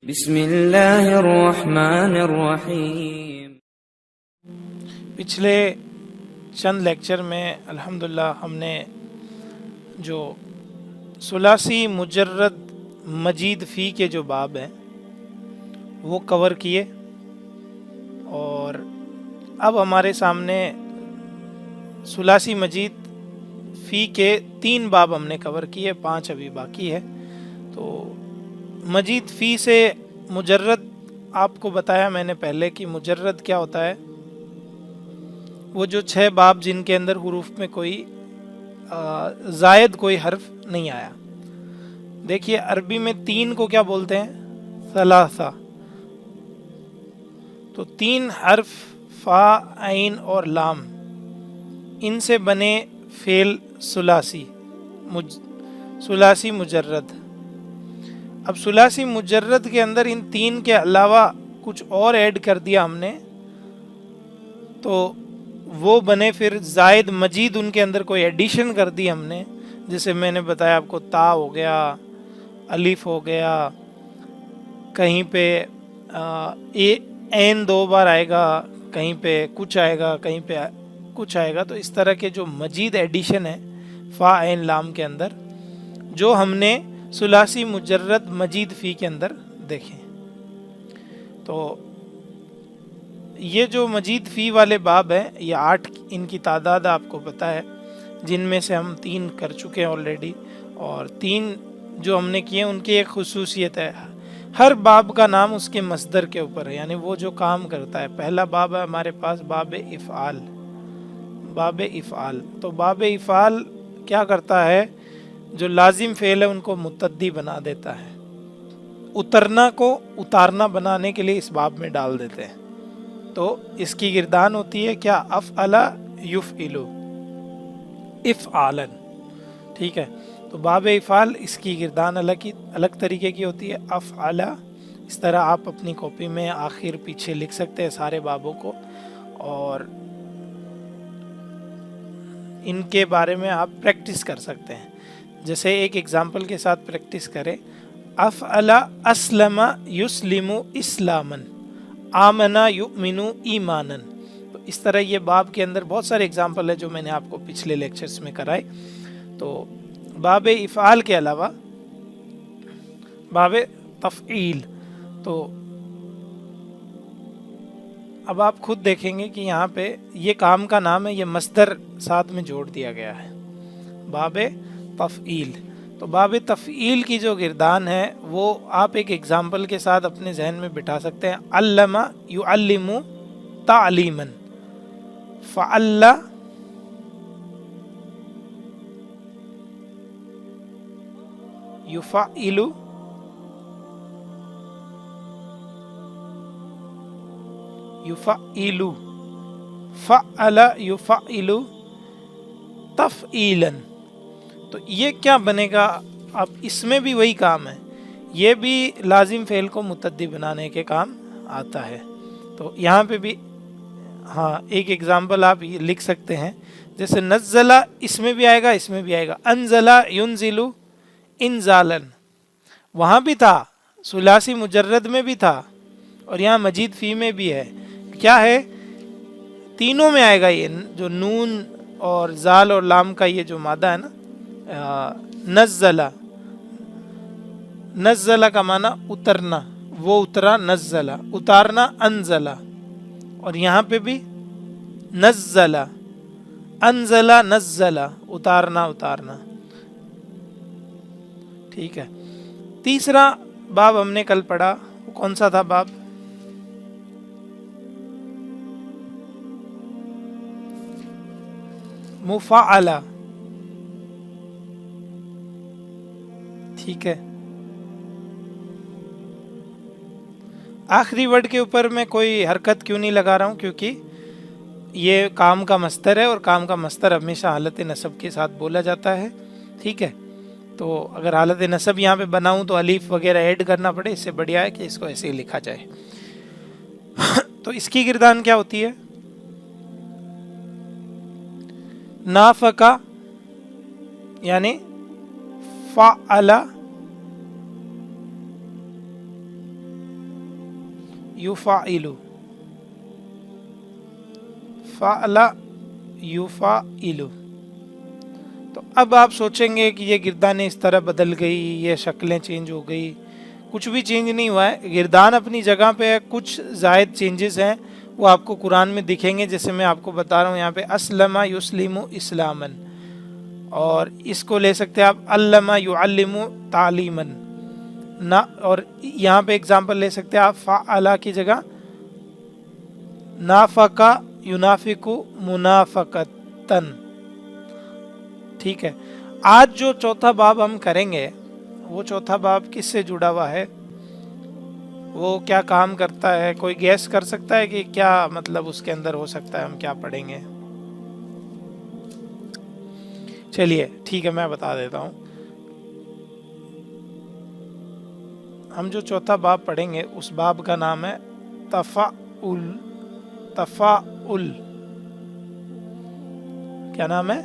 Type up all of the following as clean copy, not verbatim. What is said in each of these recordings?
بسم اللہ الرحمن الرحیم۔ پچھلے چند لیکچر میں الحمدللہ ہم نے جو ثلاثی مجرد مجید فی کے جو باب ہیں وہ کور کیے، اور اب ہمارے سامنے ثلاثی مجید فی کے 3 باب ہم نے کور کیے، 5 ابھی باقی ہے۔ تو مجید فی سے مجرد آپ کو بتایا میں نے پہلے کہ مجرد کیا ہوتا ہے، وہ جو 6 باب جن کے اندر حروف میں کوئی زائد کوئی حرف نہیں آیا۔ دیکھیے عربی میں 3 کو کیا بولتے ہیں؟ ثلاثہ۔ تو 3 حرف فا، عین اور لام، ان سے بنے فعل ثلاثی مجرد۔ اب ثلاثی مجرد کے اندر ان 3 کے علاوہ کچھ اور ایڈ کر دیا ہم نے، تو وہ بنے پھر زائد مجید، ان کے اندر کوئی ایڈیشن کر دی ہم نے، جیسے میں نے بتایا آپ کو، تا ہو گیا، الف ہو گیا، کہیں پہ عین 2 بار آئے گا، کہیں پہ کچھ آئے گا، کہیں پہ کچھ آئے گا۔ تو اس طرح کے جو مجید ایڈیشن ہے فا عین لام کے اندر، جو ہم نے ثلاثی مجرد مجید فی کے اندر دیکھیں۔ تو یہ جو مجید فی والے باب ہیں، یہ 8 ان کی تعداد آپ کو پتہ ہے، جن میں سے ہم 3 کر چکے ہیں آلریڈی، اور 3 جو ہم نے کیے ان کی ایک خصوصیت ہے، ہر باب کا نام اس کے مصدر کے اوپر ہے، یعنی وہ جو کام کرتا ہے۔ پہلا باب ہے ہمارے پاس باب افعال۔ باب افعال، تو باب افعال کیا کرتا ہے؟ جو لازم فعل ہے ان کو متعدی بنا دیتا ہے، اترنا کو اتارنا بنانے کے لیے اس باب میں ڈال دیتے ہیں۔ تو اس کی گردان ہوتی ہے کیا؟ افعلا یفعلو، افعالا، ٹھیک ہے۔ تو باب افعال اس کی گردان الگ طریقے کی ہوتی ہے، افعلا۔ اس طرح آپ اپنی کاپی میں آخر پیچھے لکھ سکتے ہیں سارے بابوں کو، اور ان کے بارے میں آپ پریکٹس کر سکتے ہیں۔ جیسے ایک ایگزامپل کے ساتھ پریکٹس کریں، افعلا اسلم یسلم اسلاما، آمنا یؤمن ایمانا۔ تو اس طرح یہ باب کے اندر بہت سارے ایگزامپل ہیں جو میں نے آپ کو پچھلے لیکچرز میں کرائے۔ تو باب افعال کے علاوہ باب تفعیل، تو اب آپ خود دیکھیں گے کہ یہاں پہ یہ کام کا نام ہے، یہ مصدر ساتھ میں جوڑ دیا گیا ہے، باب تفعیل۔ تو باب تفعیل کی جو گردان ہے وہ آپ ایک ایگزامپل کے ساتھ اپنے ذہن میں بٹھا سکتے ہیں، علم یعلم تعلیما، فعل یفعل یفعل، فعل یفعل تفعیلا۔ تو یہ کیا بنے گا؟ اب اس میں بھی وہی کام ہے، یہ بھی لازم فعل کو متعدی بنانے کے کام آتا ہے۔ تو یہاں پہ بھی ہاں ایک ایگزامپل آپ لکھ سکتے ہیں، جیسے نزلہ، اس میں بھی آئے گا، اس میں بھی آئے گا، انزلہ ینزل انزالا، وہاں بھی تھا، ثلاثی مجرد میں بھی تھا، اور یہاں مجید فی میں بھی ہے۔ کیا ہے؟ تینوں میں آئے گا، یہ جو نون اور زال اور لام کا یہ جو مادہ ہے نا، نزلہ، نزلہ کا معنی اترنا، وہ اترا، نزلہ، اتارنا، انزلہ، اور یہاں پہ بھی نزلہ، انزلہ، نزلہ، اتارنا، اتارنا، ٹھیک ہے۔ تیسرا باب ہم نے کل پڑھا، وہ کون سا تھا باب؟ مفعلہ، ٹھیک ہے۔ آخری ورڈ کے اوپر میں کوئی حرکت کیوں نہیں لگا رہا ہوں؟ کیونکہ یہ کام کا مصدر ہے، اور کام کا مصدر ہمیشہ حالت نصب کے ساتھ بولا جاتا ہے، ٹھیک ہے۔ تو اگر حالت نصب یہاں پہ بناؤں تو الف وغیرہ ایڈ کرنا پڑے، اس سے بڑھیا ہے کہ اس کو ایسے ہی لکھا جائے۔ تو اس کی گردان کیا ہوتی ہے؟ نافقہ، یعنی فعل युफ़ाइलु, फ़अला युफ़ाइलु। तो अब आप सोचेंगे कि ये गिरदानें इस तरह बदल गई, ये शक्लें चेंज हो गई। कुछ भी चेंज नहीं हुआ है, गिरदान अपनी जगह पे है, कुछ जायद चेंजेस हैं वो आपको कुरान में दिखेंगे। जैसे मैं आपको बता रहा हूँ यहाँ पे अस्लमा युस्लिमु इस्लामन, और इसको ले सकते हैं आप अल्लमा युअल्लिमु तालीमन ना, और यहाँ पे एग्जाम्पल ले सकते हैं आप फ़अला की जगह नाफ़का युनाफ़िकु मुनाफ़कतन। ठीक है, आज जो चौथा बाब हम करेंगे वो चौथा बाब किससे जुड़ा हुआ है, वो क्या काम करता है, कोई गैस कर सकता है कि क्या मतलब उसके अंदर हो सकता है, हम क्या पढ़ेंगे? चलिए ठीक है, मैं बता देता हूँ। हम जो चौथा बाब पढ़ेंगे उस बाब का नाम है तफ़ाउल। तफ़ाउल क्या नाम है?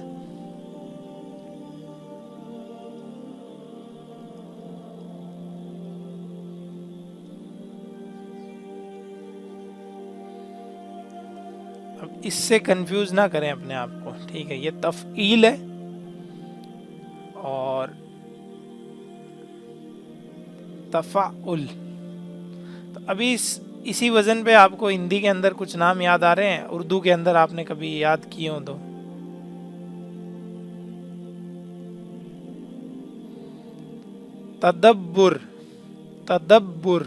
अब इससे कंफ्यूज ना करें अपने आप को, ठीक है? ये तफ़ईल है और तफ़ाउल। तो अभी इसी वजन पे आपको हिंदी के अंदर कुछ नाम याद आ रहे हैं, उर्दू के अंदर आपने कभी याद किए हो तो? तदब्बुर, तदब्बुर,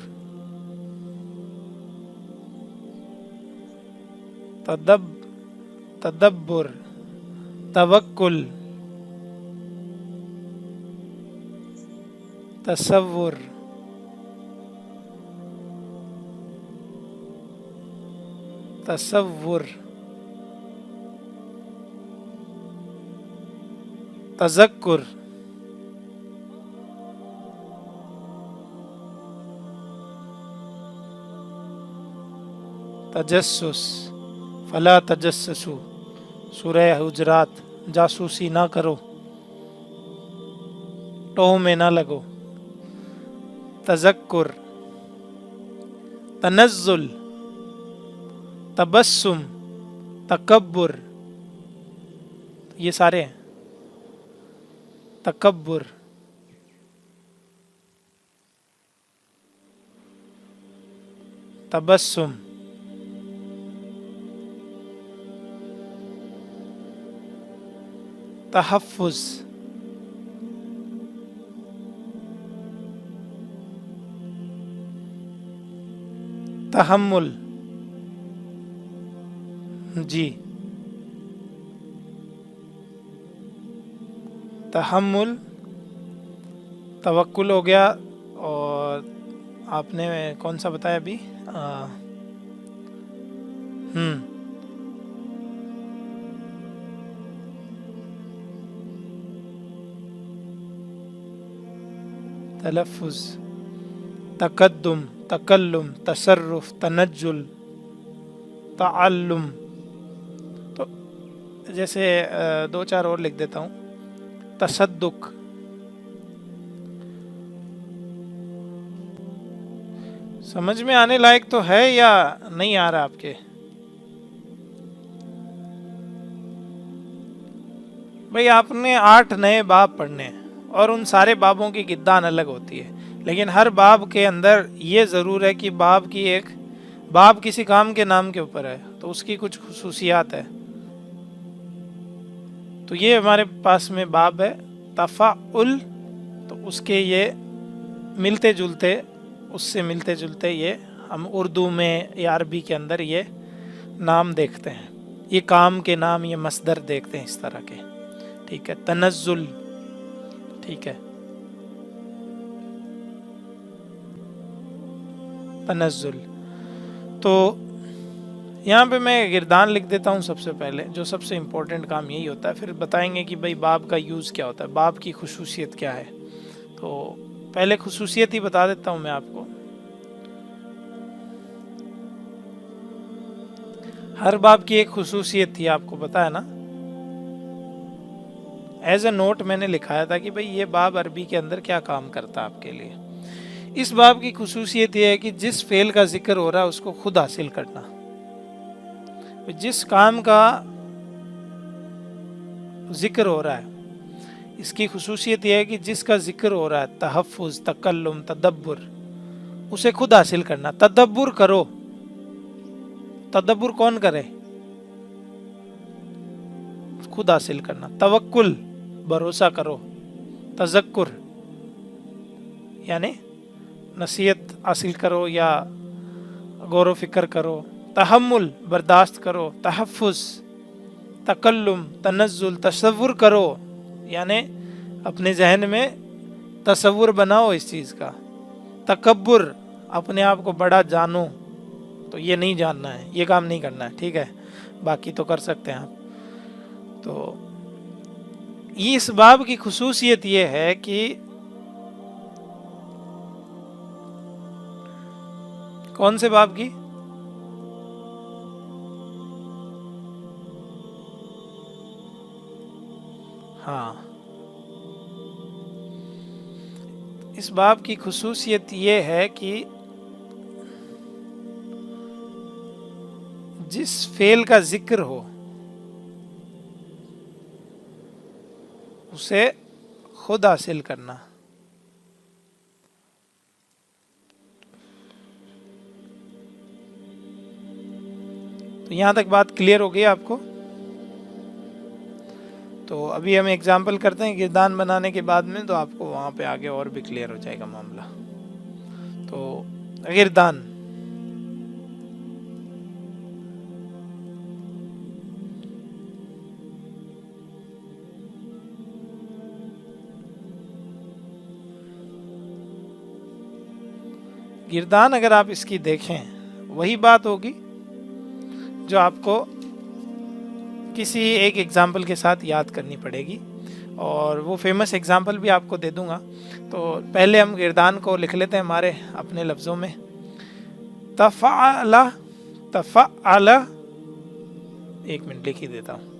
तदब्बुर, तवक्कुल, तसव्वुर, तसव्वुर, तज़क्कुर, तजस्सुस, फला तजस्ससु, सूरह हुजरात, जासूसी ना करो, टोह में ना लगो, तज़क्कुर, तनज़्ज़ुल, तबस्सुम, तकब्बुर, ये सारे हैं। तकब्बुर, तबस्सुम, तहफ़्फ़ुज़, तहम्मुल, जी, तहम्मुल, तवक्कुल हो गया। और आपने कौन सा बताया अभी? तलफ़्फ़ुज़, तक़द्दुम, तकल्लुम, तसर्रुफ़, तनज्जुल, तअल्लुम। तो जैसे दो चार और लिख देता हूँ। तसद्दुक, समझ में आने लायक तो है या नहीं आ रहा आपके? भाई आपने 8 नए बाब पढ़ने हैं और उन सारे बाबों की गिरदान अलग होती है, लेकिन हर बाब के अंदर ये ज़रूर है कि बाब किसी काम के नाम के ऊपर है तो उसकी कुछ खुसूसियात है। तो ये हमारे पास में बाब है तफ़ाउल, तो उसके ये उससे मिलते जुलते ये हम उर्दू में या अरबी के अंदर ये नाम देखते हैं, ये काम के नाम, ये मसदर देखते हैं इस तरह के। ठीक है, तनज़्ज़ुल, ठीक है, तनज़्ज़ुल। तो यहाँ पे मैं गिरदान लिख देता हूँ सबसे पहले, जो सबसे इम्पोर्टेंट काम यही होता है। फिर बताएंगे कि भाई बाब का यूज़ क्या होता है, बाब की खुसूसियत क्या है। तो पहले खुसूसियत ही बता देता हूँ मैं आपको। हर बाब की एक खुसूसियत थी, आपको पता है ना। एज ए नोट मैंने लिखाया था कि भाई ये बाब अरबी के अंदर क्या काम करता है आपके लिए। اس باب کی خصوصیت یہ ہے کہ جس فعل کا ذکر ہو رہا ہے اس کو خود حاصل کرنا. جس کام کا ذکر ہو رہا ہے اس کی خصوصیت یہ ہے کہ جس کا ذکر ہو رہا ہے تحفظ، تکلم، تدبر، اسے خود حاصل کرنا. تدبر کرو. تدبر کون کرے؟ خود حاصل کرنا. توکل، بھروسہ کرو. تذکر یعنی نصیحت حاصل کرو یا غور و فکر کرو. تحمل، برداشت کرو. تحفظ، تکلم، تنزل، تصور کرو یعنی اپنے ذہن میں تصور بناؤ اس چیز کا. تکبر، اپنے آپ کو بڑا جانو. تو یہ نہیں جاننا ہے، یہ کام نہیں کرنا ہے، ٹھیک ہے، باقی تو کر سکتے ہیں آپ. تو یہ اس باب کی خصوصیت یہ ہے کہ کون سے باب کی؟ ہاں، اس باب کی خصوصیت یہ ہے کہ جس فعل کا ذکر ہو اسے خود حاصل کرنا. تو یہاں تک بات کلیئر ہو گئی آپ کو؟ تو ابھی ہم ایگزامپل کرتے ہیں گردان بنانے کے بعد میں، تو آپ کو وہاں پہ آگے اور بھی کلیئر ہو جائے گا معاملہ. تو گردان، گردان اگر آپ اس کی دیکھیں وہی بات ہوگی جو آپ کو کسی ایک ایگزامپل کے ساتھ یاد کرنی پڑے گی، اور وہ فیمس ایگزامپل بھی آپ کو دے دوں گا. تو پہلے ہم گردان کو لکھ لیتے ہیں ہمارے اپنے لفظوں میں. تفعل، تفعل، ایک منٹ لکھ ہی دیتا ہوں.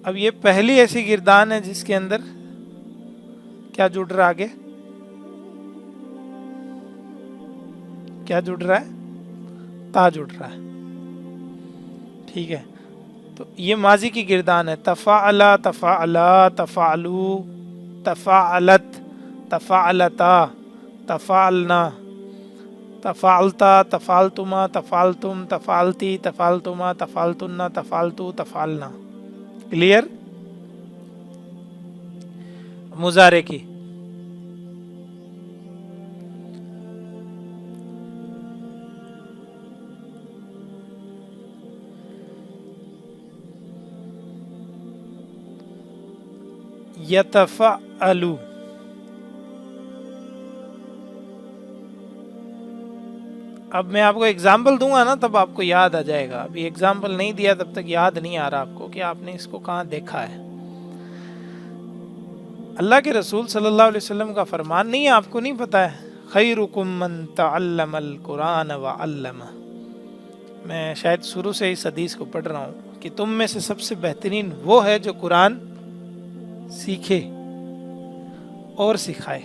اب یہ پہلی ایسی گردان ہے جس کے اندر کیا جڑ رہا ہے؟ آگے کیا جڑ رہا ہے؟ تا جڑ رہا ہے، ٹھیک ہے. تو یہ ماضی کی گردان ہے. تفعل، تفعلا، تفعلو، تفعلت، تفعلتا، تفعلنا، تفعلتا، تفعلتما، تفعلتم، تفعلتی، تفعلتما، تفعلتن، تفعلتو، تفعلنا. کلیئر؟ مضارع کی یتفعلو، اب میں آپ کو ایگزامپل دوں گا نا تب آپ کو یاد آ جائے گا. ابھی ایگزامپل نہیں دیا تب تک یاد نہیں آ رہا آپ کو کہ آپ نے اس کو کہاں دیکھا ہے. اللہ کے رسول صلی اللہ علیہ وسلم کا فرمان نہیں ہے؟ آپ کو نہیں پتا ہے؟ خیرکم من تعلم القرآن وعلمہ. میں شاید شروع سے اس حدیث کو پڑھ رہا ہوں کہ تم میں سے سب سے بہترین وہ ہے جو قرآن سیکھے اور سکھائے.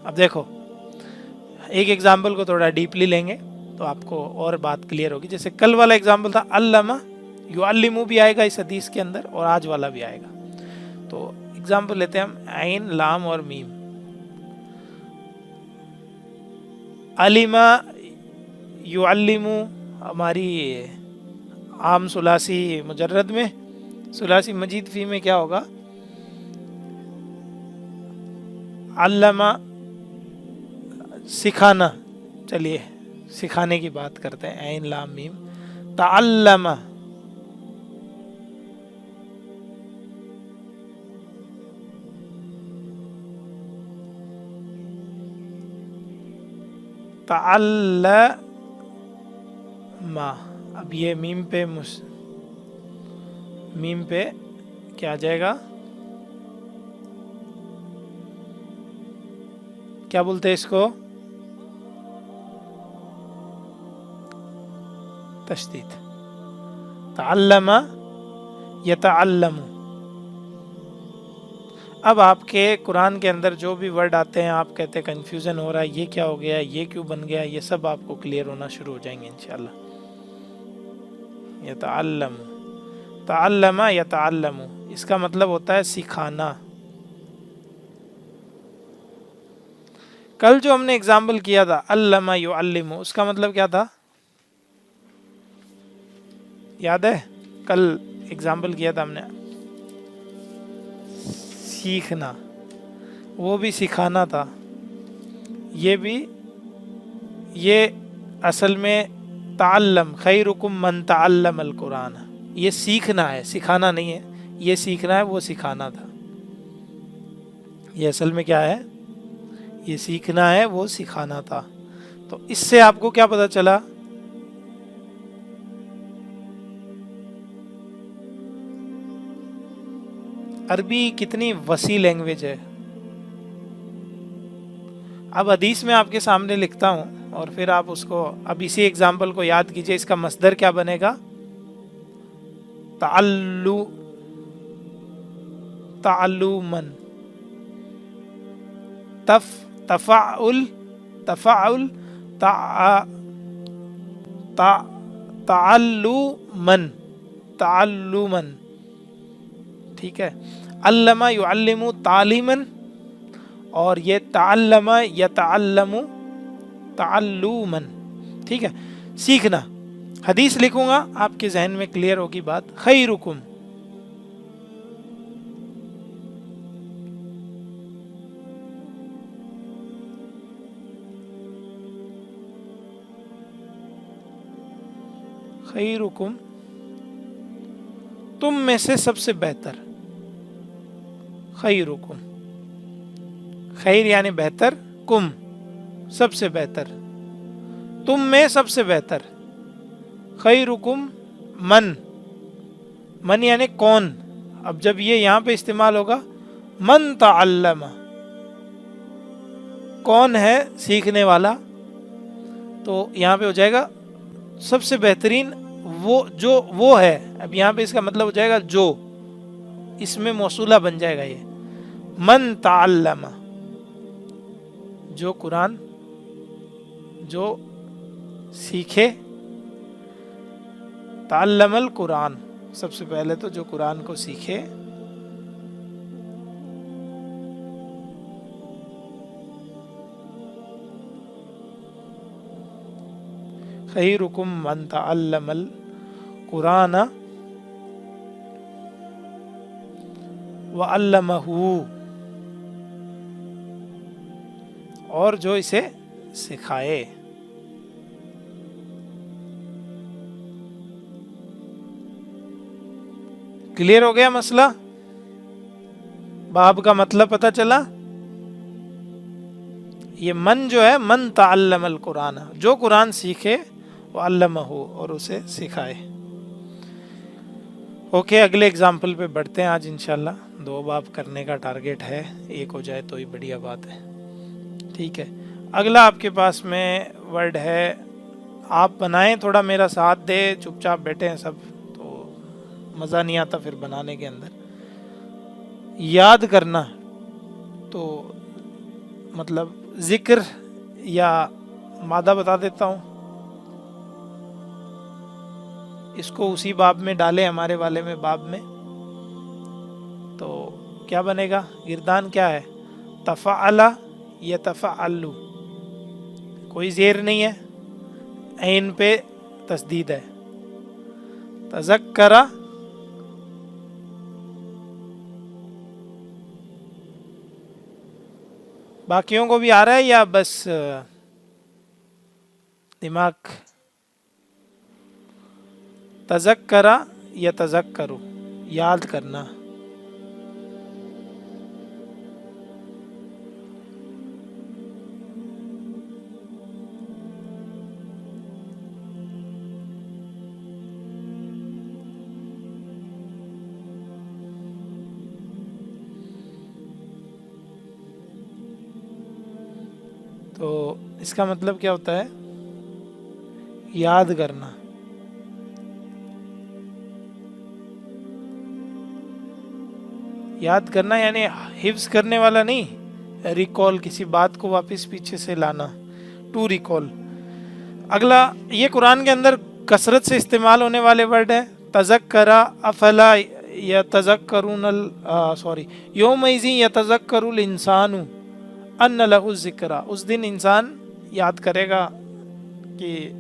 اب دیکھو ایک ایگزامپل کو تھوڑا ڈیپلی لیں گے تو آپ کو اور بات کلیئر ہوگی. جیسے کل والا ایگزامپل تھا علمہ، یعلمو بھی آئے گا اس حدیث کے اندر اور آج والا بھی آئے گا. تو ایگزامپل لیتے ہیں ہم عین، لام اور میم. علمہ، یعلمو ہماری عام ثلاثی مجرد میں، ثلاثی مجید فی میں کیا ہوگا؟ علمہ، سکھانا. چلیے سکھانے کی بات کرتے ہیں. عین، لام، میم. تعلم، تعلم. اب یہ میم پہ کیا آ جائے گا؟ کیا بولتے ہیں اس کو؟ تشدید. تعلم یتعلم. اب آپ کے قرآن کے اندر جو بھی ورڈ آتے ہیں آپ کہتے ہیں کنفیوژن ہو رہا ہے، یہ کیا ہو گیا، یہ کیوں بن گیا، یہ سب آپ کو کلیئر ہونا شروع ہو جائیں گے انشاءاللہ. یتعلم، تعلم یتعلم، اس کا مطلب ہوتا ہے سکھانا. کل جو ہم نے اگزامپل کیا تھا علم یعلم، اس کا مطلب کیا تھا، یاد ہے؟ کل اگزامپل کیا تھا ہم نے، سیکھنا، وہ بھی سکھانا تھا. یہ بھی، یہ اصل میں تعلم خیرکم من تعلم القرآن، یہ سیکھنا ہے، سکھانا نہیں ہے. یہ سیکھنا ہے، وہ سکھانا تھا. یہ اصل میں کیا ہے، یہ سیکھنا ہے، وہ سکھانا تھا. تو اس سے آپ کو کیا پتا چلا، عربی کتنی وسیع لینگویج ہے. اب حدیث میں آپ کے سامنے لکھتا ہوں اور پھر آپ اس کو، اب اسی ایگزامپل کو یاد کیجئے. اس کا مصدر کیا بنے گا، تعلمن، تفعل، تفعل، تعلمن، تعلمن. ٹھیک ہے. علم یعلم تعلیمن، اور یہ تعلم یتعلم تعلمن. ٹھیک ہے، سیکھنا. حدیث لکھوں گا، آپ کے ذہن میں کلیئر ہوگی بات. خیرکم، خیرکم، تم میں سے سب سے بہتر. خیرکم، خیر یعنی بہتر، کم سب سے بہتر، تم میں سب سے بہتر. خیرکم من، من یعنی کون. اب جب یہ یہاں پہ استعمال ہوگا، من تعلم، کون ہے سیکھنے والا، تو یہاں پہ ہو جائے گا سب سے بہترین وہ، جو وہ ہے. اب یہاں پہ اس کا مطلب ہو جائے گا جو، اس میں موصولہ بن جائے گا یہ. من تعلم، جو قرآن، جو سیکھے. تعلم القرآن، سب سے پہلے تو جو قرآن کو سیکھے. خیرکم من تعلم القرآن وعلمہ، اور جو اسے سکھائے. کلیئر ہو گیا مسئلہ؟ باب کا مطلب پتہ چلا. یہ من جو ہے، من تعلم القرآن، جو قرآن سیکھے، وعلمہ، اور اسے سکھائے. اوکے، اگلے اگزامپل پہ بڑھتے ہیں. آج انشاءاللہ 2 باب کرنے کا ٹارگیٹ ہے، 1 ہو جائے تو ہی بڑھیا بات ہے. ٹھیک ہے. اگلا آپ کے پاس میں ورڈ ہے، آپ بنائیں، تھوڑا میرا ساتھ دے. چپ چاپ بیٹھے ہیں سب تو مزہ نہیں آتا پھر بنانے کے اندر. یاد کرنا، تو مطلب ذکر یا مادہ بتا دیتا ہوں، اس کو اسی باب میں ڈالیں، ہمارے والے میں باب میں. تو کیا بنے گا، گردان کیا ہے، تفعل یتفعل، کوئی زیر نہیں ہے، عین پہ تشدید ہے. تذکر، باقیوں کو بھی آ رہا ہے یا بس دماغ؟ تذکر یتذکر، یاد کرنا. تو اس کا مطلب کیا ہوتا ہے، یاد کرنا. याद करना यानी हिफ्ज करने वाला नहीं, रिकॉल, किसी बात को वापस पीछे से लाना, टू रिकॉल। अगला, ये कुरान के अंदर कसरत से इस्तेमाल होने वाले वर्ड है तज़क्करा अफला यतज़क्करुनल सॉरी यौमइज़ि यतज़क्करुल इंसानु अन्न लहु ज़िक्रा। उस दिन इंसान याद करेगा, कि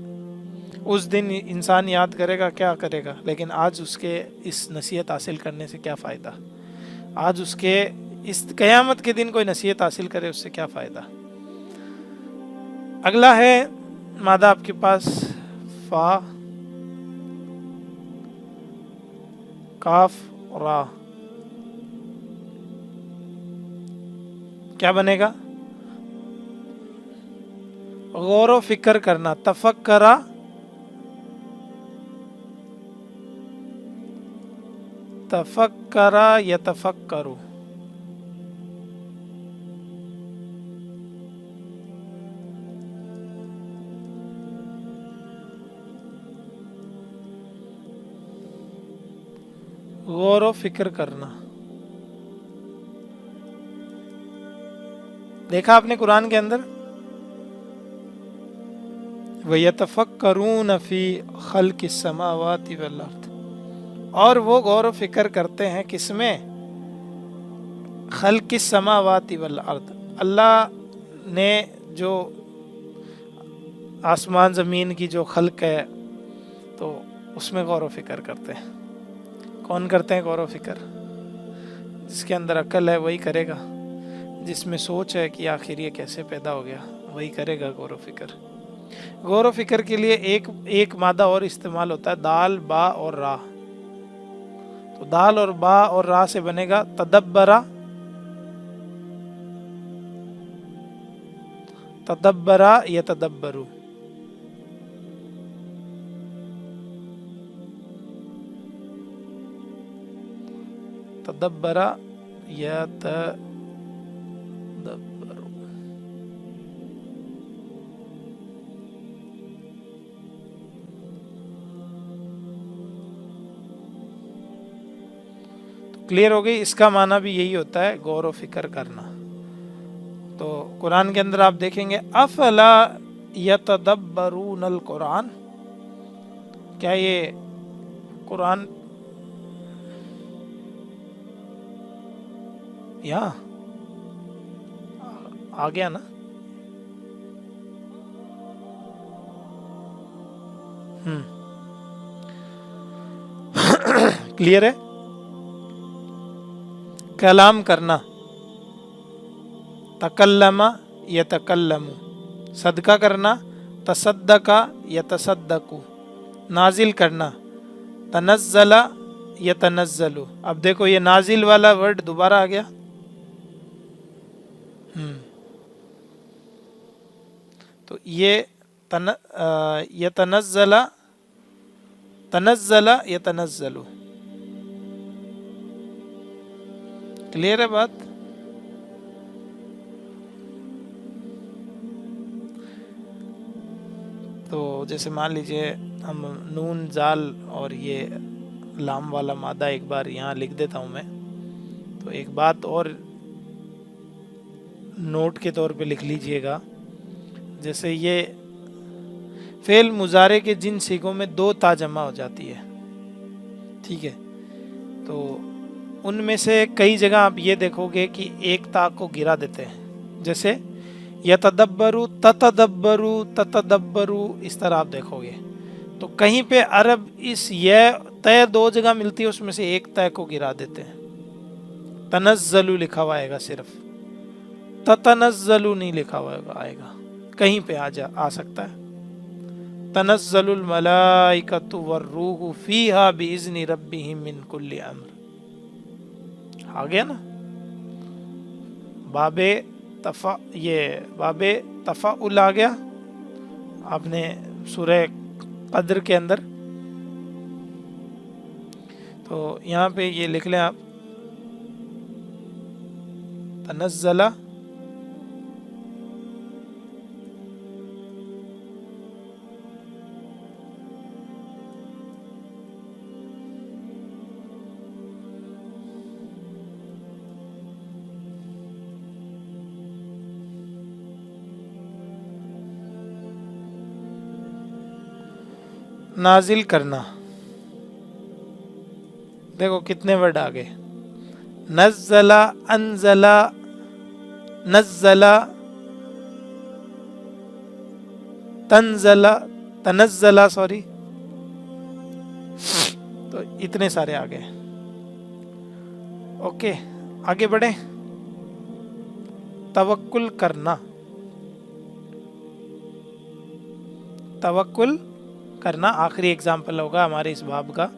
उस दिन इंसान याद करेगा, क्या करेगा, लेकिन आज उसके इस नसीहत हासिल करने से क्या फ़ायदा, आज उसके इस क़यामत के दिन कोई नसीहत हासिल करे उससे क्या फ़ायदा। अगला है मादा आपके पास फा काफ रा, क्या बनेगा? गौर व फिक्र करना, तफक्करा तफक्करा यतफक्करु। गौर व फिक्र करना। देखा आपने कुरान के अंदर, वयतफक्करून फी खल्क़िस समावाति वल अर्द, और वो गौर व फिक्र करते हैं किसमें? खल्क़िस समावाति वल अर्द, अल्लाह ने जो आसमान ज़मीन की जो खल्क है तो उसमें गौर व फिक्र करते हैं। कौन करते हैं गौर व फिक्र? जिसके अंदर अक्ल है वही करेगा, जिसमें सोच है कि आखिर ये कैसे पैदा हो गया वही करेगा गौर व फिक्र। गौर व फिक्र के लिए एक मादा और इस्तेमाल होता है, दाल बा और रा। तो दाल और बा और रा से बनेगा तदब्बरा, तदब्बरा यतदब्बरु। तदब्बरा यतदब्बरु। क्लियर हो गई? इसका माना भी यही होता है, गौर व फिक्र करना। तो कुरान के अंदर आप देखेंगे अफला यतदब्बरूनल कुरान, क्या ये कुरान यहाँ आ गया ना? क्लियर है? कलाम करना, तकल्लमा यतकल्लमु, सदका करना, तसद्दका यतसद्दकु, नाजिल करना, तनज़्ज़ला यतनज़्ज़लु। अब देखो ये नाजिल वाला वर्ड दोबारा आ गया। तो ये यतनज़्ज़ला, तनज़्ज़ला यतनज़्ज़लु। क्लियर है बात? तो जैसे मान लीजिए हम नून जाल और ये लाम वाला मादा एक बार यहाँ लिख देता हूँ मैं, तो एक बात और नोट के तौर पे लिख लीजिएगा। जैसे ये फेल मुजारे के जिन सीगों में दो ता जमा हो जाती है, ठीक है, तो उनमें से कई जगह आप ये देखोगे कि एक ता को गिरा देते हैं, जैसे यतदब्बरु ततदब्बरु ततदब्बरु, इस तरह आप देखोगे। तो कहीं पे अरब इस ये तय दो जगह मिलती है, उसमें से एक तय को गिरा देते हैं। तनज़्ज़लु लिखा हुआ आएगा, सिर्फ ततनज़्ज़लु नहीं लिखा हुआ आएगा, कहीं पे आ सकता है। तनज़्ज़लुल मलाइकतु वर्रूहु फीहा बिइज़्नि रब्बिहिम मिन कुल्लि अम्र। आ गया ना? बाबे तफ़ाउल आ गया आपने सूरह क़द्र के अंदर। तो यहाँ पे ये लिख लें आप, तनज़्ज़ला नाजिल करना, देखो कितने वर्ड आ गए, नज़्ज़ला, अनज़ला, नज़्ज़ला, तंज़ला, तनज़्ज़ला, सॉरी, तो इतने सारे आ गए। ओके, आगे बढ़े। तवक्कुल करना, तवक्कुल करना आखिरी एग्जाम्पल होगा हमारे इस बाब का।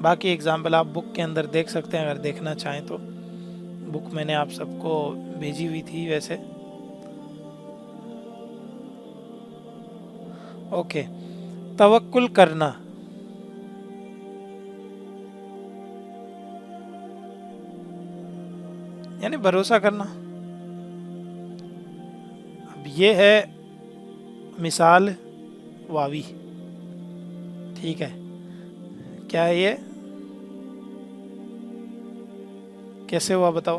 बाकी एग्जाम्पल आप बुक के अंदर देख सकते हैं अगर देखना चाहें तो। बुक मैंने आप सबको भेजी हुई थी वैसे। ओके, तवक्कुल करना, यानी भरोसा करना। अब ये है मिसाल वावी, ठीक है। क्या है ये, कैसे हुआ बताओ?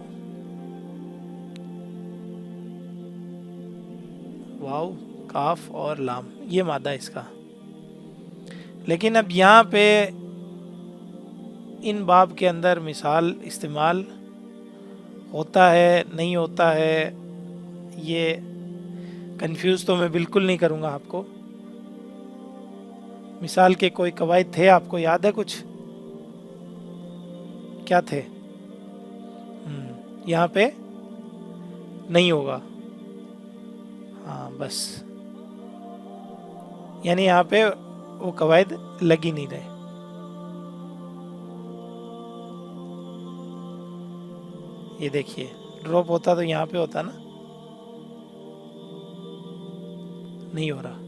वाव, काफ और लाम, ये मादा इसका। लेकिन अब यहाँ पे इन बाब के अंदर मिसाल इस्तेमाल होता है नहीं होता है, ये कंफ्यूज तो मैं बिल्कुल नहीं करूँगा आपको। मिसाल के कोई कवायद थे, आपको याद है कुछ? क्या थे? यहाँ पे नहीं होगा, हाँ बस, यानी यहाँ पे वो कवायद लग ही नहीं रहे। ये देखिए, ड्रॉप होता तो यहाँ पे होता ना, नहीं हो रहा।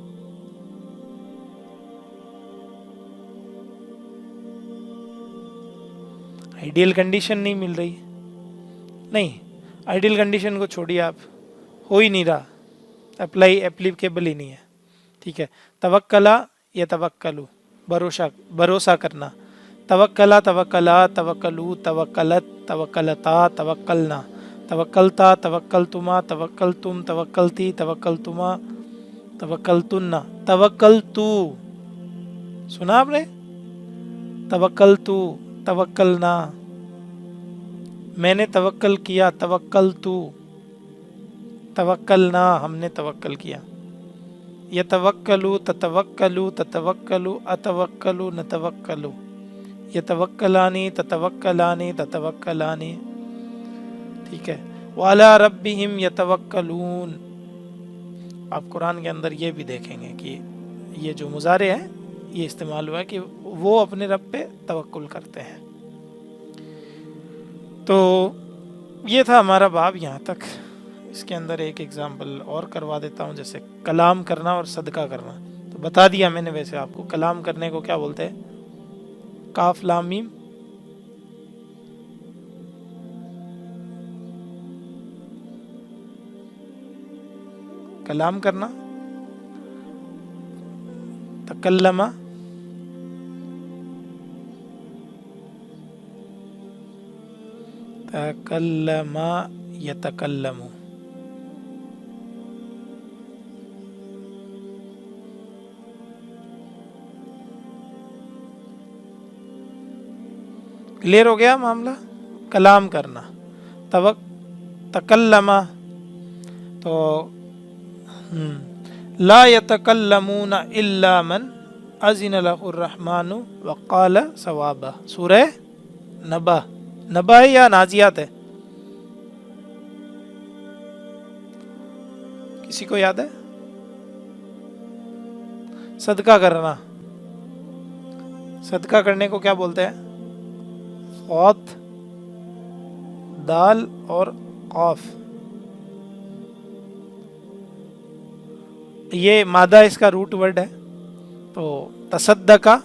आइडियल कंडीशन नहीं मिल रही, नहीं आइडियल कंडीशन को छोड़िए आप, हो ही नहीं रहा, अप्लाई एप्लीकेबल ही नहीं है, ठीक है। तवक्कला या तवक्कलू, भरोसा, भरोसा करना। तवक्कला, तवक्कला, तवक्कलू, तवक्कलत, तवक्कलता, तवक्कलना, तवक्कलता, तवक्कलतुमा, तवक्कलतुम, तवक्कलती, तवक्कलतुमा, तवक्कलतुन्ना, तवक्कलतू, सुना आपने? तवक्कलतू, तवक्कलना, मैंने तवक्कल किया, तवक्कलतू, तवक्कलना, हमने तवक्कल किया। यतवक्कलू, ततवक्कलू, ततवक्कलू, अतवक्कलू, नतवक्कलू, यतवक्कलानी, ततवक्कलानी, ततवक्कलानी, ठीक है। वाला रब्बिहिम यतवक्कलून, आप कुरान के अंदर ये भी देखेंगे कि ये जो मुजारे हैं ये इस्तेमाल हुआ है कि वो अपने रब पे तवक्कुल करते हैं। तो ये था हमारा बाब यहाँ तक। इसके अंदर एक एग्जाम्पल और करवा देता हूँ, जैसे कलाम करना और सदका करना। तो बता दिया मैंने वैसे आपको, कलाम करने को क्या बोलते हैं? काफ लाम मीम, कलाम करना। तकल्लमा, तकल्लमा यतकल्लमु, क्लियर हो गया मामला? कलाम करना, तकल्लमा, तो ला यतकल्लमून इल्ला मन अज़िन लहुर रहमानु व क़ाल सवाबा। सूरह नबा, नबा है या नाजियात है? किसी को याद है? सदका करना, सदका करने को क्या बोलते हैं? क़ाद, दाल और क़ाफ, ये मादा इसका रूट वर्ड है। तो तसद्दका,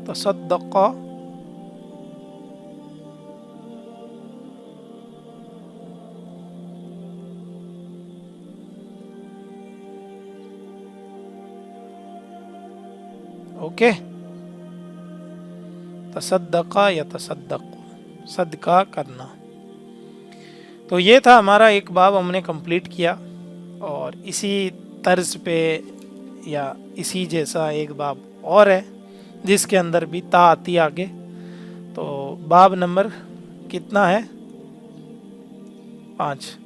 तसद्दका, ओके। तसद्दका या तसद्दक, सदका करना। تو یہ تھا ہمارا ایک باب ہم نے کمپلیٹ کیا، اور اسی طرز پہ یا اسی جیسا ایک باب اور ہے جس کے اندر بھی تا آتی آگے. تو باب نمبر کتنا ہے؟ 5.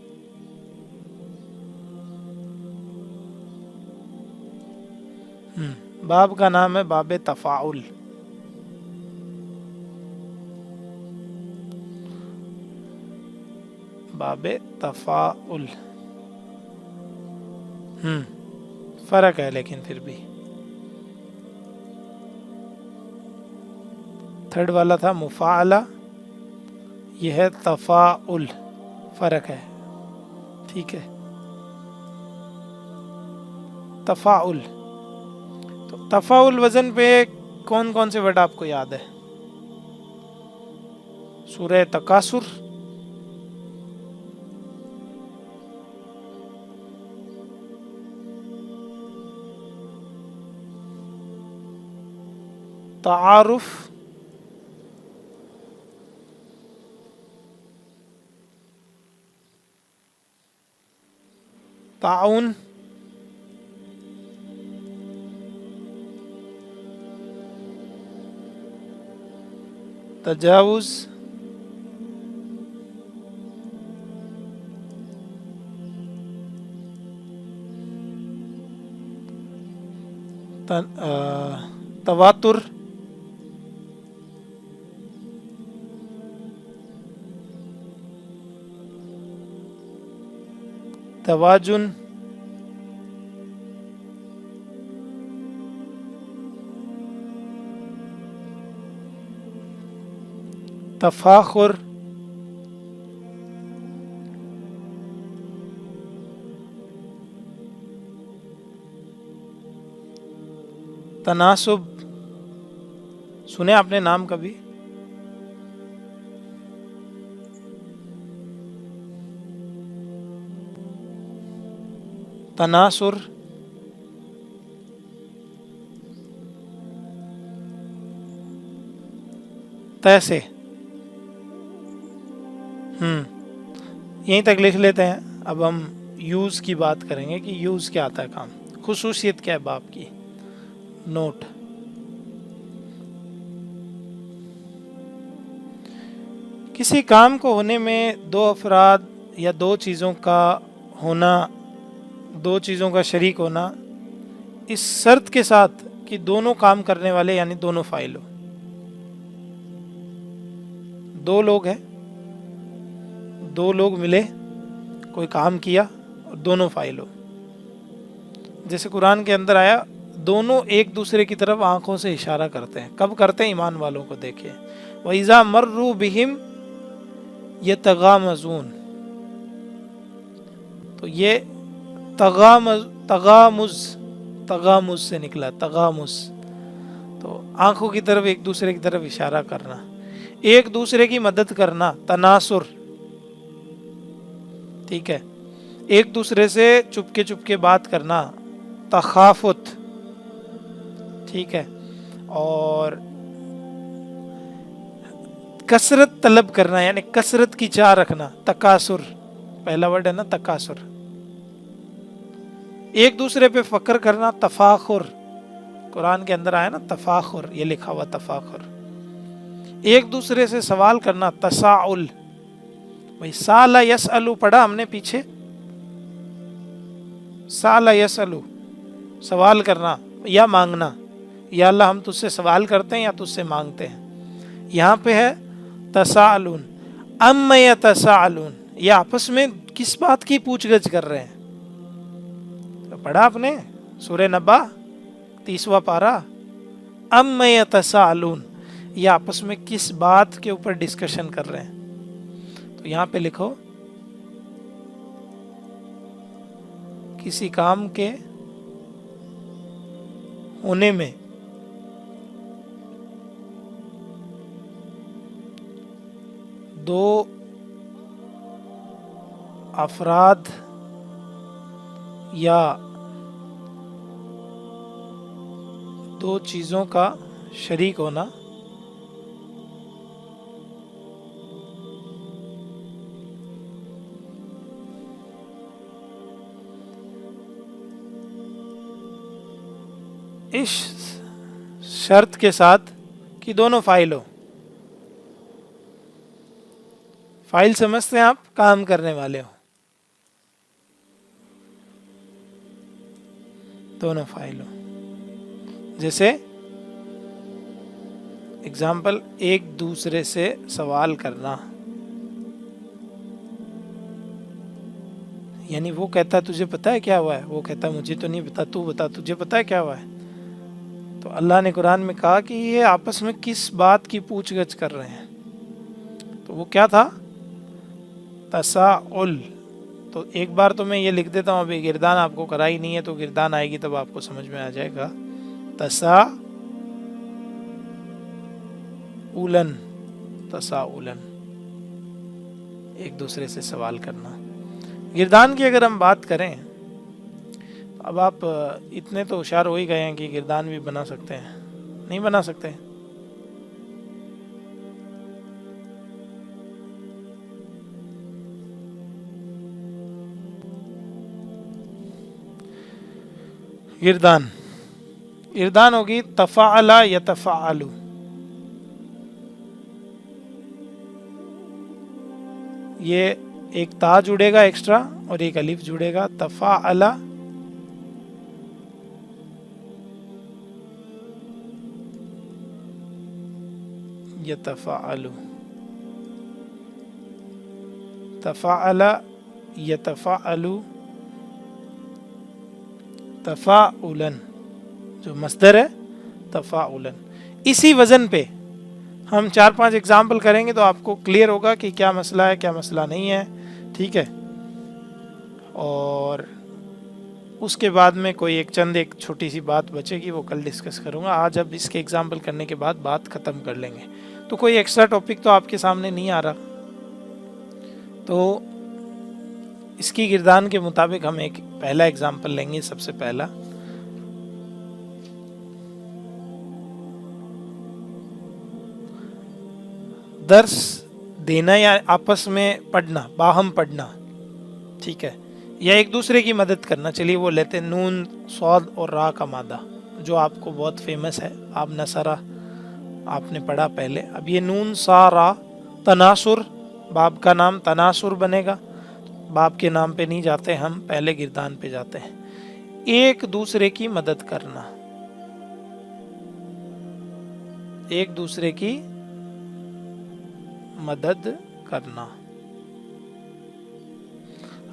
باب کا نام ہے باب تفاعل. باب تفاعل. فرق ہے لیکن پھر بھی. تھرڈ والا تھا مفاعلہ، یہ ہے تفاعل، فرق ہے. ٹھیک ہے، تفاعل. تو تفاعل وزن پہ کون کون سے ورڈ آپ کو یاد ہے؟ سورہ تکاثر، تعارف، تعاون، تجاوز، تواتر، توازن، تفاخر، تناسب. سنے آپ نے نام کبھی؟ تناصر، تیسے. یہیں تک لکھ لیتے ہیں. اب ہم یوز کی بات کریں گے کہ یوز کیا آتا ہے کام، خصوصیت کیا ہے باب کی. نوٹ: کسی کام کو ہونے میں دو افراد یا دو چیزوں کا ہونا، دو چیزوں کا شریک ہونا، اس شرط کے ساتھ کہ دونوں کام کرنے والے یعنی دونوں فاعل ہو. دو لوگ ہیں، دو لوگ ملے، کوئی کام کیا اور دونوں فاعل ہو. جیسے قرآن کے اندر آیا دونوں ایک دوسرے کی طرف آنکھوں سے اشارہ کرتے ہیں. کب کرتے ہیں؟ ایمان والوں کو دیکھیں. وَإِذَا مَرُّوا بِهِمْ يَتَغَامَزُونَ. تو یہ تغامز سے نکلا، تغامز. تو آنکھوں کی طرف ایک دوسرے کی طرف اشارہ کرنا، ایک دوسرے کی مدد کرنا، تناصر. ٹھیک ہے، ایک دوسرے سے چپکے بات کرنا، تخافت. ٹھیک ہے، اور کثرت طلب کرنا یعنی کثرت کی چاہ رکھنا، تکاثر. پہلا ورڈ ہے نا تکاثر. ایک دوسرے پہ فخر کرنا، تفاخر. قرآن کے اندر آیا نا تفاخر، یہ لکھا ہوا تفاخر. ایک دوسرے سے سوال کرنا، تساؤل. بھائی سال یسألو پڑھا ہم نے پیچھے، سال یسألو سوال کرنا یا مانگنا. یا اللہ ہم تجھ سے سوال کرتے ہیں یا تجھ سے مانگتے ہیں. یہاں پہ ہے تساءلون، ام یتساءلون، یہ آپس میں کس بات کی پوچھ گچھ کر رہے ہیں. پڑھا آپ نے سورہ نبا 30واں پارہ، ام یتساءلون، یہ آپس میں کس بات کے اوپر ڈسکشن کر رہے ہیں. تو یہاں پہ لکھو کسی کام کے ہونے میں دو افراد یا دو چیزوں کا شریک ہونا، इस शर्त के साथ कि दोनों फाइल हो। फाइल समझते हैं आप, काम करने वाले हो, दोनों फाइल हो। जैसे एग्जाम्पल, एक दूसरे से सवाल करना, यानी वो कहता है तुझे पता है क्या हुआ है, वो कहता है मुझे तो नहीं पता, तू बता तुझे पता है क्या हुआ है। तो अल्लाह ने कुरान में कहा कि ये आपस में किस बात की पूछगछ कर रहे हैं। तो वो क्या था, तसाउल। तो एक बार तो मैं ये लिख देता हूँ, अभी गिरदान आपको कराई नहीं है तो गिरदान आएगी तब आपको समझ में आ जाएगा। तसाउलन, तसाउलन, एक दूसरे से सवाल करना। गिरदान की अगर हम बात करें, अब आप इतने तो होशियार हो ही गए हैं कि गिरदान भी बना सकते हैं, नहीं बना सकते? गिरदान, गिरदान होगी तफ़अला यतफ़अलु। ये एक ता जुड़ेगा एक्स्ट्रा और एक अलिफ जुड़ेगा, तफ़अला यतफ़अलु, तफ़अला यतफ़अलु, तफ़ाउलन जो मस्दर है, तफ़ाउलन। इसी वजन पे हम 4-5 एग्जाम्पल करेंगे तो आपको क्लियर होगा कि क्या मसला है क्या मसला नहीं है, ठीक है। और उसके बाद में कोई एक छोटी सी बात बचेगी, वो कल डिस्कस करूँगा। आज अब इसके एग्जाम्पल करने के बाद बात ख़त्म कर लेंगे। तो कोई एक्स्ट्रा टॉपिक तो आपके सामने नहीं आ रहा, तो इसकी गिरदान के मुताबिक हम एक पहला एग्जाम्पल लेंगे। सबसे पहला, दर्स देना या आपस में पढ़ना, बाहम पढ़ना, ठीक है, या एक दूसरे की मदद करना। चलिए वो लेते हैं, नून सौद और रा का मादा जो आपको बहुत फेमस है, आप नसरा आपने पढ़ा पहले। अब ये नून सा रा, तनासुर, बाप का नाम तनासुर बनेगा। बाप के नाम पे नहीं जाते हम, पहले गिरदान पे जाते हैं। एक दूसरे की मदद करना, एक दूसरे की मदद करना।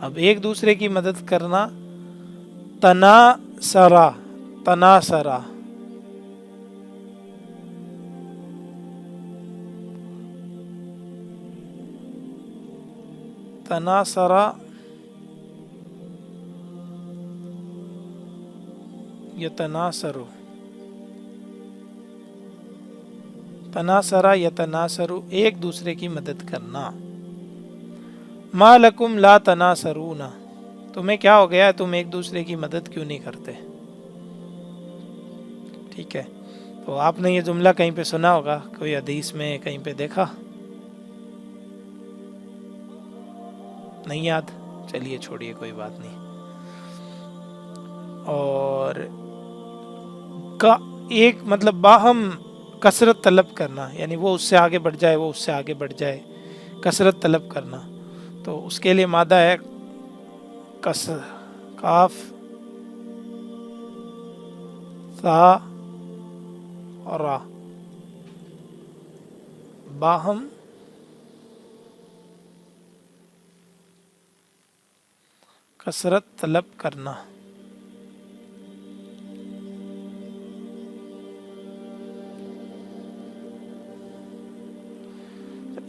अब एक दूसरे की मदद करना, तनासरा, तनासरा, तनासरा यतनासरु, तनासरा यतनासरु, एक दूसरे की मदद करना। मा लकुम ला तनासरूना, तुम्हें क्या हो गया है, तुम एक दूसरे की मदद क्यों नहीं करते, ठीक है। तो आपने ये जुमला कहीं पे सुना होगा, कोई हदीस में कहीं पे देखा, नहीं याद, चलिए छोड़िए कोई बात नहीं। और का एक मतलब बाहम कसरत तलब करना, यानी वो उससे आगे बढ़ जाए, वो उससे आगे बढ़ जाए, कसरत तलब करना। तो उसके लिए मादा है कस, काफ सा और रा, बाहम कसरत तलब करना।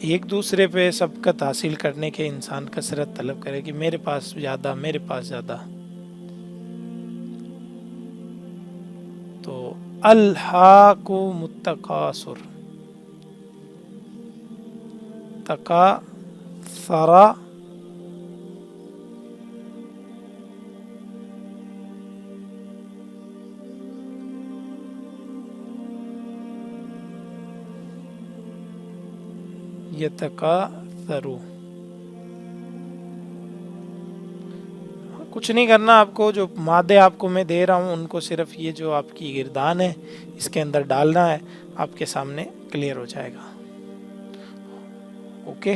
एक दूसरे पे सबकत हासिल करने के इंसान कसरत तलब करे कि मेरे पास ज़्यादा, मेरे पास ज़्यादा। तो अल्हाकु मुत्तकासुर, तकासरा, यतकासरु, کچھ نہیں کرنا آپ کو، جو مادے آپ کو میں دے رہا ہوں ان کو صرف یہ جو آپ کی گردان ہے اس کے اندر ڈالنا ہے، آپ کے سامنے کلیئر ہو جائے گا. اوکے.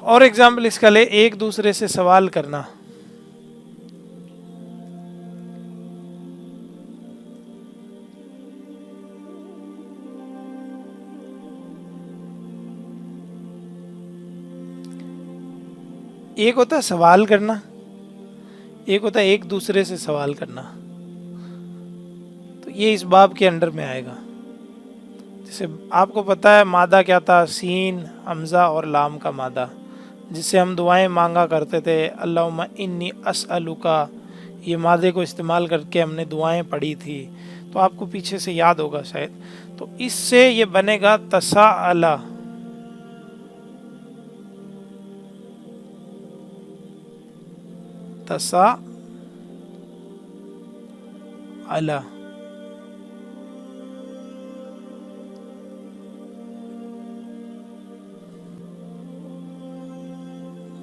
اور ایگزامپل اس کا لے، ایک دوسرے سے سوال کرنا. ایک ہوتا ہے سوال کرنا، ایک ہوتا ہے ایک دوسرے سے سوال کرنا. تو یہ اس باب کے انڈر میں آئے گا. جیسے آپ کو پتا ہے مادہ کیا تھا، سین، حمزہ اور لام کا مادہ، جس سے ہم دعائیں مانگا کرتے تھے. اللہم انی اسألک، یہ مادے کو استعمال کر کے ہم نے دعائیں پڑھی تھی. تو آپ کو پیچھے سے یاد ہوگا شاید. تو اس سے یہ بنے گا تساءل. تساءل،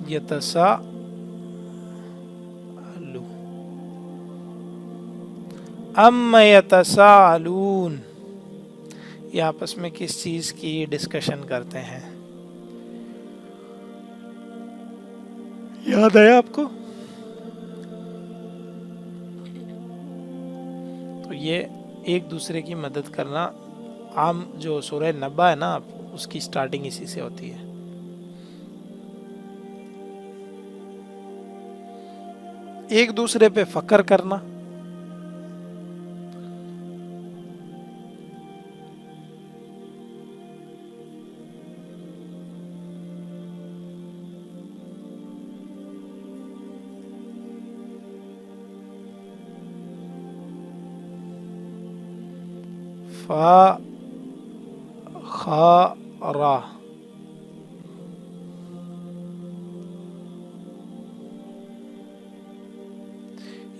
یتساءل، اما یتساءلون، یہ آپس میں کس چیز کی ڈسکشن کرتے ہیں. یاد آیا آپ کو؟ تو یہ ایک دوسرے کی مدد کرنا. عام جو سورہ نبا ہے نا، اس کی سٹارٹنگ اسی سے ہوتی ہے. ایک دوسرے پہ فخر کرنا. فخر،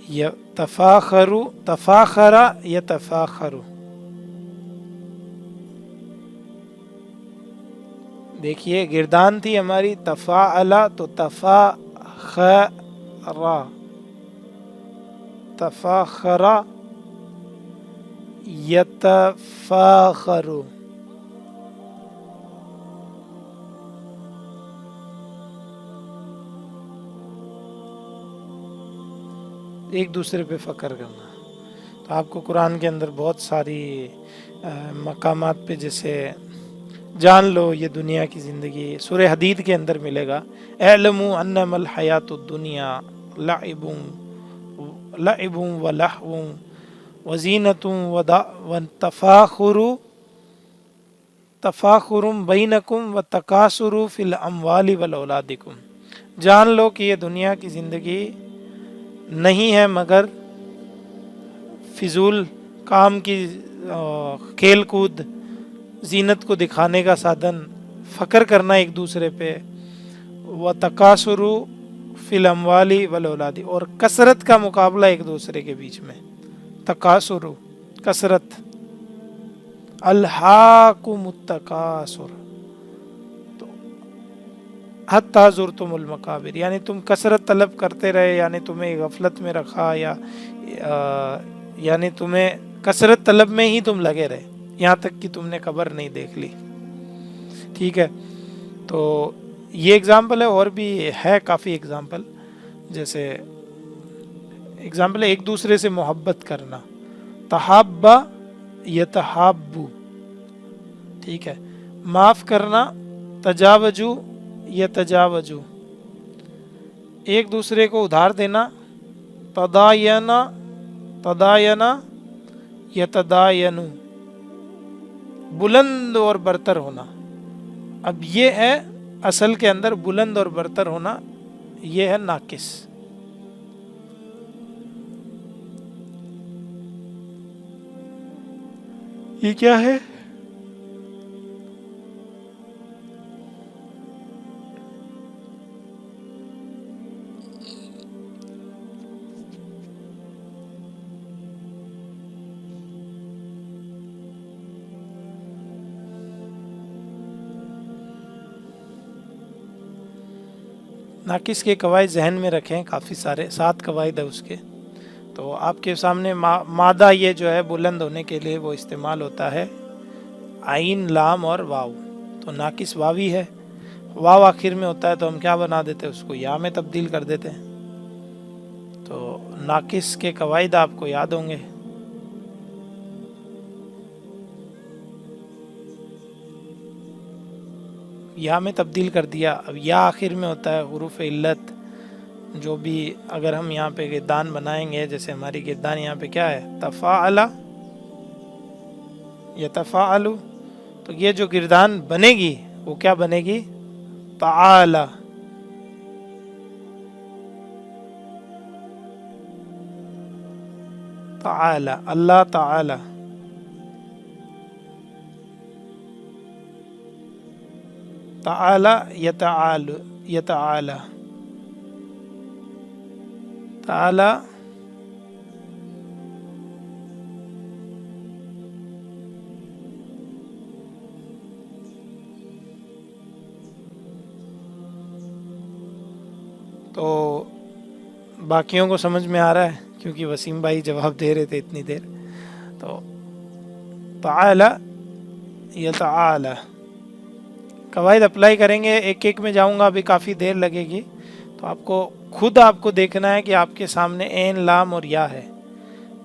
یتفاخر، تفاخر یتفاخر. دیکھیے گردان تھی ہماری تفاعل، تو تفاخر، تفاخر یتفاخر. ایک دوسرے پہ فخر کرنا. تو آپ کو قرآن کے اندر بہت ساری مقامات پہ، جیسے جان لو یہ دنیا کی زندگی، سورہ حدید کے اندر ملے گا. اعلموا انما الحیات الدنیا لعب ولہو وزینۃ وتفاخر، تفاخر بینکم وتکاثر فی الاموال والاولادکم. جان لو کہ یہ دنیا کی زندگی نہیں ہے مگر فضول کام کی، کھیل کود، زینت کو دکھانے کا سادھن، فخر کرنا ایک دوسرے پہ. وتکاثر فی الاموال والاولاد، اور کثرت کا مقابلہ ایک دوسرے کے بیچ میں. تکاثر، کثرت. الہاکم التکاثر، تو حتی زرتم المقابر، یعنی تم کثرت طلب کرتے رہے، یعنی تمہیں غفلت میں رکھا، یا یعنی تمہیں کثرت طلب میں ہی تم لگے رہے یہاں تک کہ تم نے قبر نہیں دیکھ لی. ٹھیک ہے. تو یہ اگزامپل ہے، اور بھی ہے کافی اگزامپل. جیسے اگزامپل ہے ایک دوسرے سے محبت کرنا. تحابا یتحابو. ٹھیک ہے. معاف کرنا. تجاوجو یتجاوجو. ایک دوسرے کو ادھار دینا. تداینا، تداینا یتداینو. بلند اور برتر ہونا. اب یہ ہے اصل کے اندر بلند اور برتر ہونا، یہ ہے ناقص. یہ کیا ہے؟ नाकिस के कवायद जहन में रखें, काफ़ी सारे 7 कवायद है उसके। तो आपके सामने मादा ये जो है बुलंद होने के लिए वो इस्तेमाल होता है आइन, लाम और वाव। तो नाकिस वावी है, वाव आखिर में होता है तो हम क्या बना देते हैं, उसको या में तब्दील कर देते हैं। तो नाकिस के कवायद आपको याद होंगे। या में तब्दील कर दिया। अब या आखिर में होता है हुरूफ इल्लत, जो भी अगर हम यहाँ पे गिरदान बनाएंगे, जैसे हमारी गिरदान यहाँ पे क्या है, तफ़ाअला यतफ़ाअलु, तो ये जो गिरदान बनेगी वो क्या बनेगी, ताला। ताला, अल्लाह ताला। ताला यतआलु, यतआला, ताला तो बाकियों को समझ में आ रहा है, क्योंकि वसीम भाई जवाब दे रहे थे इतनी देर। तो ताला यतआला कवायद अप्लाई करेंगे, एक एक में जाऊंगा, अभी काफ़ी देर लगेगी। तो आपको देखना है कि आपके सामने एन, लाम और या है,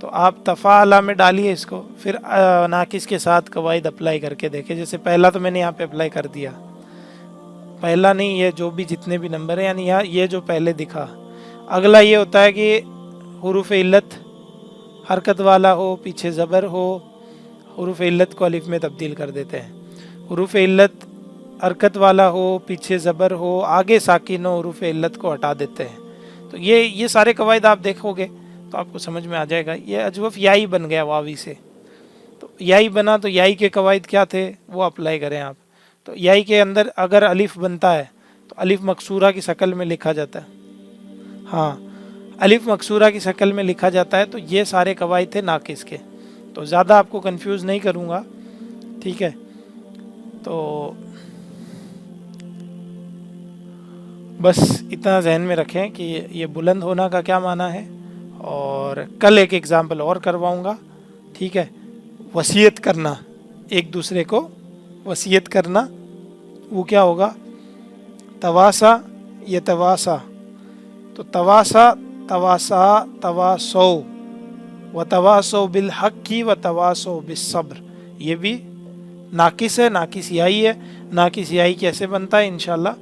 तो आप तफ़ाअला में डालिए इसको, फिर नाकिस के साथ कवायद अप्लाई करके देखें। जैसे पहला तो मैंने यहाँ पे अप्लाई कर दिया, पहला नहीं, ये जो भी जितने भी नंबर है, यानी यहाँ ये जो पहले दिखा। अगला ये होता है कि हुरूफ इल्लत हरकत वाला हो, पीछे ज़बर हो, हुरूफ इल्लत को अलिफ में तब्दील कर देते हैं। हुरूफ इल्लत हरकत वाला हो, पीछे ज़बर हो, आगे साकिन हो, हुरूफ इल्लत को हटा देते हैं। तो ये सारे कवायद आप देखोगे तो आपको समझ में आ जाएगा। ये अजवफ याई बन गया वावी से, तो याई बना, तो याई के कवायद क्या थे वो अप्लाई करें आप। तो याई के अंदर अगर अलिफ बनता है तो अलिफ मकसूरा की शक्ल में लिखा जाता है। हाँ, अलिफ मकसूरा की शक्ल में लिखा जाता है। तो ये सारे कवायद थे नाकिस के, तो ज़्यादा आपको कंफ्यूज नहीं करूँगा, ठीक है। तो बस इतना जहन में रखें कि ये बुलंद होना का क्या माना है। और कल एक एग्ज़ाम्पल और करवाऊँगा, ठीक है। वसीयत करना, एक दूसरे को वसीयत करना, वो क्या होगा, तवासा ये तवासा। तो तवासा, तवासा, तवासो, व तवासो बिल हक़्क़ि व तवासो बिस सब्र, ये भी नाकिस है, नाकिस याई है। नाकिस याई कैसे बनता है इंशाल्लाह,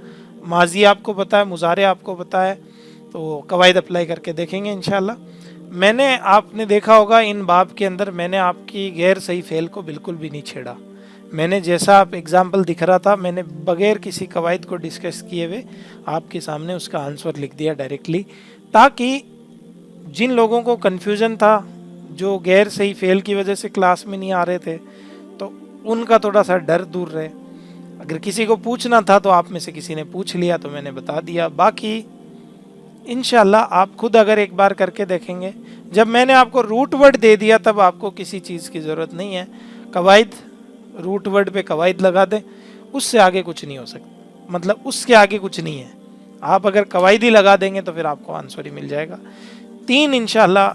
माजी आपको पता है, मुजारे आपको पता है, तो कवायद अप्लाई करके देखेंगे इंशाल्लाह। आपने देखा होगा इन बाब के अंदर मैंने आपकी गैर सही फेल को बिल्कुल भी नहीं छेड़ा। मैंने जैसा आप एग्जाम्पल दिख रहा था, मैंने बगैर किसी कवायद को डिस्कस किए हुए आपके सामने उसका आंसर लिख दिया डायरेक्टली, ताकि जिन लोगों को कन्फ्यूज़न था, जो गैर सही फेल की वजह से क्लास में नहीं आ रहे थे, तो उनका थोड़ा सा डर दूर रहे। अगर किसी को पूछना था तो आप में से किसी ने पूछ लिया तो मैंने बता दिया। बाकी इंशाल्लाह आप खुद अगर एक बार करके देखेंगे, जब मैंने आपको रूट वर्ड दे दिया तब आपको किसी चीज़ की ज़रूरत नहीं है। कवायद, रूट वर्ड पे कवायद लगा दें, उससे आगे कुछ नहीं हो सकता, मतलब उसके आगे कुछ नहीं है। आप अगर कवायद ही लगा देंगे तो फिर आपको आंसर ही मिल जाएगा। 3 इंशाल्लाह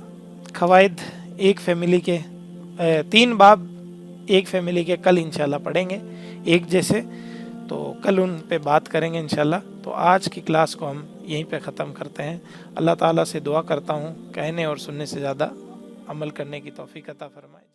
कवायद एक फैमिली के, 3 बाब एक फैमिली के कल इंशाल्लाह पढ़ेंगे एक जैसे, तो कल उन पे बात करेंगे इंशाल्लाह। तो आज की क्लास को हम यहीं पे ख़त्म करते हैं। अल्लाह ताला से दुआ करता हूँ कहने और सुनने से ज़्यादा अमल करने की तौफीक अता फरमाए।